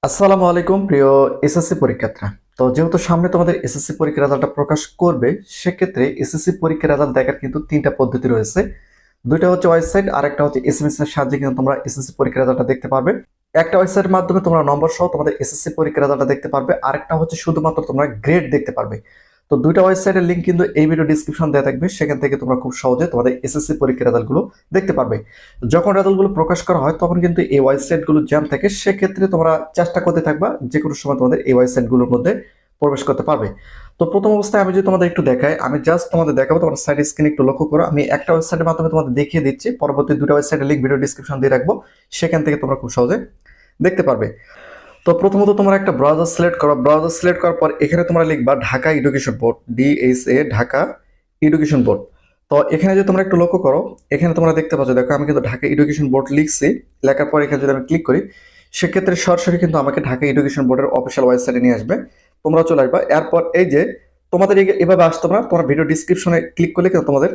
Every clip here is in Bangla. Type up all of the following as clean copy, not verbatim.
আসসালামু আলাইকুম প্রিয় এসএসসি পরীক্ষার্থীরা। তো যেহেতু সামনে তোমাদের এসএসসি পরীক্ষার রেজাল্টটা প্রকাশ করবে, সেক্ষেত্রে এসএসসি পরীক্ষার রেজাল্ট দেখার কিন্তু তিনটা পদ্ধতি রয়েছে। দুইটা হচ্ছে ওয়েবসাইট আর একটা হচ্ছে এসএমএস এর সাহায্যে কিন্তু তোমরা এসএসসি পরীক্ষার রেজাল্টটা দেখতে পারবে। একটা ওয়েবসাইটের মাধ্যমে তোমরা নম্বর সহ তোমাদের এসএসসি পরীক্ষার রেজাল্টটা দেখতে পারবে, আরেকটা হচ্ছে শুধুমাত্র তোমরা গ্রেড দেখতে পারবে। তো দুইটা ওয়েবসাইটের লিংক কিন্তু এই ভিডিও ডিসক্রিপশন দেওয়া থাকবে, সেখান থেকে তোমরা খুব সহজে তোমাদের এসএসসি পরীক্ষার রেজাল্টগুলো দেখতে পারবে। যখন রেজাল্টগুলো প্রকাশ করা হয় তখন কিন্তু এই ওয়েবসাইটগুলো জ্যাম থাকে, সেক্ষেত্রে তোমরা চেষ্টা করতে থাকবা যে কোনো সময় তোমাদের এই ওয়েবসাইটগুলোর মধ্যে প্রবেশ করতে পারবে। তো প্রথম অবস্থায় আমি যদি তোমাদের একটু দেখাই, আমি জাস্ট তোমাদের দেখাবো, তোমার সাইড স্ক্রিন একটু লক্ষ্য করো। আমি একটা ওয়েবসাইটের মাধ্যমে তোমাদের দেখিয়ে দিচ্ছি, পরবর্তী দুটো ওয়েবসাইটের লিংক ভিডিও ডিসক্রিপশন দিয়ে রাখবো, সেখান থেকে তোমরা খুব সহজে দেখতে পারবে। তো প্রথমত তোমরা একটা ব্রাউজার সিলেক্ট করো। ব্রাউজার সিলেক্ট করার পর এখানে তোমরা লিখবা Dhaka education board, DSA Dhaka education board. তো এখানে যদি তোমরা একটু লক্ষ্য করো, এখানে তোমরা দেখতে পাচ্ছ, দেখো আমি কিন্তু ঢাকা এডুকেশন বোর্ড লিখছি। লেখার পর এখানে যদি আমি ক্লিক করি, সেক্ষেত্রে সরাসরি কিন্তু আমাকে ঢাকা এডুকেশন বোর্ডের অফিসিয়াল ওয়েবসাইটে নিয়ে আসবে। তোমরা চলে আসবা। এরপর এই যে তোমাদের এভাবে আসতো না, তোমরা ভিডিও ডিসক্রিপশনে ক্লিক করলে কিন্তু তোমাদের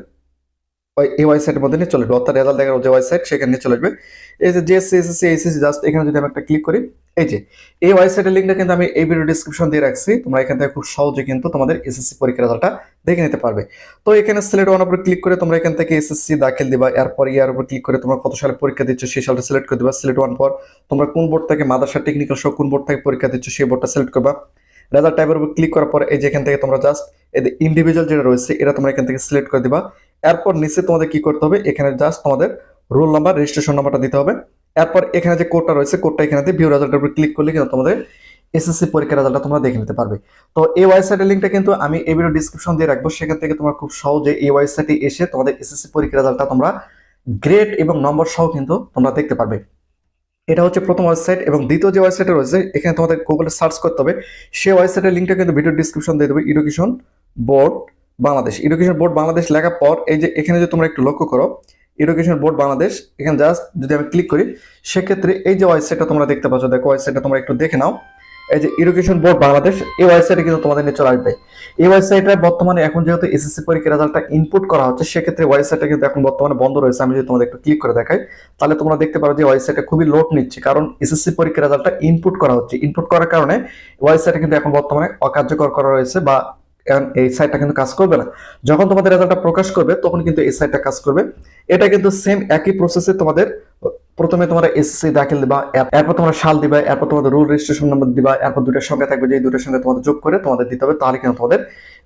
এই ওয়েবসাইটের মধ্যে নিয়ে চলে আসবে, অর্থাৎ রেজাল্ট দেখার যে ওয়েবসাইট সেখানে নিয়ে চলে আসবে। এই যে জেএসসি, এসএসসি, এইচএসসি, জাস্ট এখানে যদি আমি একটা ক্লিক করি, এই যে এই ওয়েবসাইটের লিঙ্কটা কিন্তু আমি এই ভিডিও ডিসক্রিপশন দিয়ে রাখছি। তোমরা এখান থেকে খুব সহজে কিন্তু তোমাদের এসএসসি পরীক্ষার রেজাল্টটা দেখে নিতে পারবে। তো এখানে সিলেক্ট ওয়ান উপর ক্লিক করে তোমরা এখান থেকে এসএসসি দাখিল দিবা। এরপর ইয়ার উপর ক্লিক করে তোমরা কত সালে পরীক্ষা দিচ্ছ সেই সালটা সিলেক্ট করে দিবা। সিলেক্ট ওয়ান পর তোমরা কোন বোর্ড থেকে, মাদ্রাসা, টেকনিক্যাল সহ কোন বোর্ড থেকে পরীক্ষা দিচ্ছ সেই বোর্ডটা সিলেক্ট করবা। রেজাল্ট টাইপের উপর ক্লিক করার পর এই যে এখান থেকে তোমরা জাস্ট এই ইন্ডিভিজুয়াল যেটা রয়েছে এটা তোমরা এখান থেকে সিলেক্ট করে দিবা। এরপর নিচে তোমাদের কি করতে হবে, এখানে জাস্ট তোমাদের রোল নাম্বার, রেজিস্ট্রেশন নাম্বারটা দিতে হবে। এরপর এখানে যে কোডটা রয়েছে, কোডটা এখানে দিয়ে ভিউ রেজাল্টের উপর ক্লিক করলে কিন্তু তোমাদের এসএসসি পরীক্ষার রেজাল্টটা তোমরা দেখে নিতে পারবে। তো এই ওয়েবসাইটের লিঙ্কটা কিন্তু আমি এই ভিডিও ডিসক্রিপশন দিয়ে রাখবো, সেখান থেকে তোমরা খুব সহজে এই ওয়েবসাইটে এসে তোমাদের এসএসসি পরীক্ষার রেজাল্টটা তোমরা গ্রেড এবং নম্বর সহ কিন্তু তোমরা দেখতে পারবে। এটা হচ্ছে প্রথম ওয়েবসাইট। এবং দ্বিতীয় যে ওয়েবসাইটটা রয়েছে, এখানে তোমাদের গুগলে সার্চ করতে হবে, সেই ওয়েবসাইটের লিঙ্কটা কিন্তু ভিডিও ডিসক্রিপশন দিয়ে দেবে। Education board Bangladesh, education board Bangladesh লেখার পর এই যে এখানে যদি তোমরা একটু লক্ষ্য করো, এডুকেশন বোর্ড বাংলাদেশ, এখানে জাস্ট যদি আমি ক্লিক করি, সেক্ষেত্রে এই যে ওয়েবসাইটটা তোমরা দেখতে পাচ্ছ, দেখো ওয়েবসাইটটা তোমরা একটু দেখে নাও। এই যে এডুকেশন বোর্ড বাংলাদেশ, এই ওয়েবসাইটে কিন্তু তোমাদের নিয়ে চলে আসবে। এই ওয়েবসাইটটা বর্তমানে এখন যেহেতু এসএসসি পরীক্ষার রেজাল্টটা ইনপুট করা হচ্ছে, সেক্ষেত্রে ওয়েবসাইটটা কিন্তু এখন বর্তমানে বন্ধ রয়েছে। আমি যদি তোমাদের একটু ক্লিক করে দেখাই, তাহলে তোমরা দেখতে পারো যে ওয়েবসাইটটা খুবই লোড নিচ্ছে, কারণ এসএসসি পরীক্ষার রেজাল্টটা ইনপুট করা হচ্ছে। ইনপুট করার কারণে ওয়েবসাইটটা কিন্তু এখন বর্তমানে অকার্যকর করা রয়েছে, বা এই সাইটটা কিন্তু কাজ করবে না। যখন তোমাদের রেজাল্টটা প্রকাশ করবে তখন কিন্তু এই সাইটটা কাজ করবে। এটা কিন্তু সেম একই প্রসেসে তোমাদের প্রথমে তোমরা এসএসসি দাখিল দিবা, এরপর তোমরা সাল দিবা, এরপর তোমাদের রুল রেজিস্ট্রেশন নাম্বার দিবা, এরপর দুটোর সংখ্যা থাকবে, যে দুটোর সঙ্গে তোমাদের যোগ করে তোমাদের দিতে হবে, তাহলে কিন্তু তোমাদের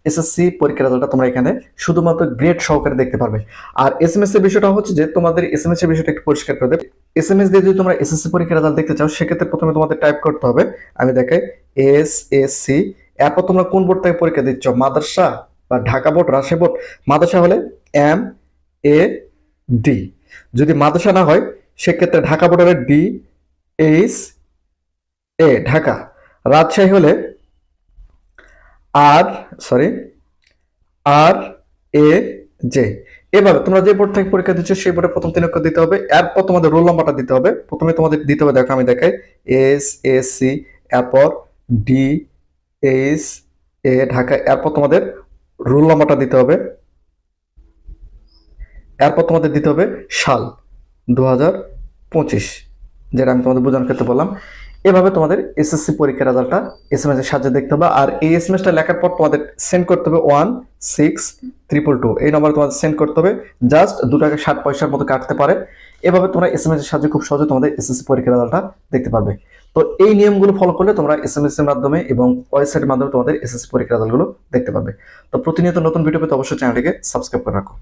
এসএসসি পরীক্ষার রেজাল্টটা তোমরা এখানে শুধুমাত্র গ্রেড সহকারে দেখতে পারবে। আর এসএমএস এর বিষয়টা হচ্ছে যে তোমাদের এসএমএস এর বিষয়টা একটু পরিষ্কার করে দেবে। এসএমএস দিয়ে যদি তোমরা এসএসসি পরীক্ষার রেজাল্ট দেখতে চাও, সেক্ষেত্রে প্রথমে তোমাদের টাইপ করতে হবে, আমি দেখাই, এসএসসি, এরপর তোমরা কোন বোর্ড থেকে পরীক্ষা দিচ্ছ, মাদ্রাসা বা ঢাকা বোর্ড, রাজশাহী বোর্ড। মাদ্রাসা হলে MAD, যদি মাদ্রাসা না হয় সেক্ষেত্রে ঢাকা বোর্ড হলে DHA ঢাকা, রাজশাহী হলে RAJ। এভাবে তোমরা যে বোর্ড থেকে পরীক্ষা দিচ্ছ সেই বোর্ডে প্রথম 3 অক্ষর দিতে হবে। এরপর তোমাদের রোল নাম্বারটা দিতে হবে। প্রথমে তোমাদের দিতে হবে, দেখো আমি দেখাই, SSC, এরপর DHA ঢাকা, এরপর তোমাদের রোল নাম্বারটা দিতে হবে, এরপর তোমাদের দিতে হবে সাল 2025, যেটা আমি তোমাদের বোঝানোর ক্ষেত্রে বললাম। এভাবে তোমাদের এসএসসি পরীক্ষার রেজাল্টটা এসএমএস এর সাহায্যে দেখতে হবে। আর এই এসএমএসটা লেখার পর তোমাদের সেন্ড করতে হবে 16222, এই নম্বরে তোমাদের সেন্ড করতে হবে। জাস্ট 2 টাকা 60 পয়সার মতো কাটতে পারে। এভাবে তোমরা এসএমএস এর সাহায্যে খুব সহজে তোমাদের এসএসসি পরীক্ষার রেজাল্টটা দেখতে পারবে। তো এই নিয়মগুলো ফলো করলে তোমরা এসএমএস এর মাধ্যমে এবং ওয়েবসাইটের মাধ্যমে তোমাদের এসএসসি পরীক্ষার রেজাল্টগুলো দেখতে পারবে। তো প্রতিনিয়ত নতুন ভিডিও পেতে অবশ্যই চ্যানেলটিকে সাবস্ক্রাইব করে রাখো।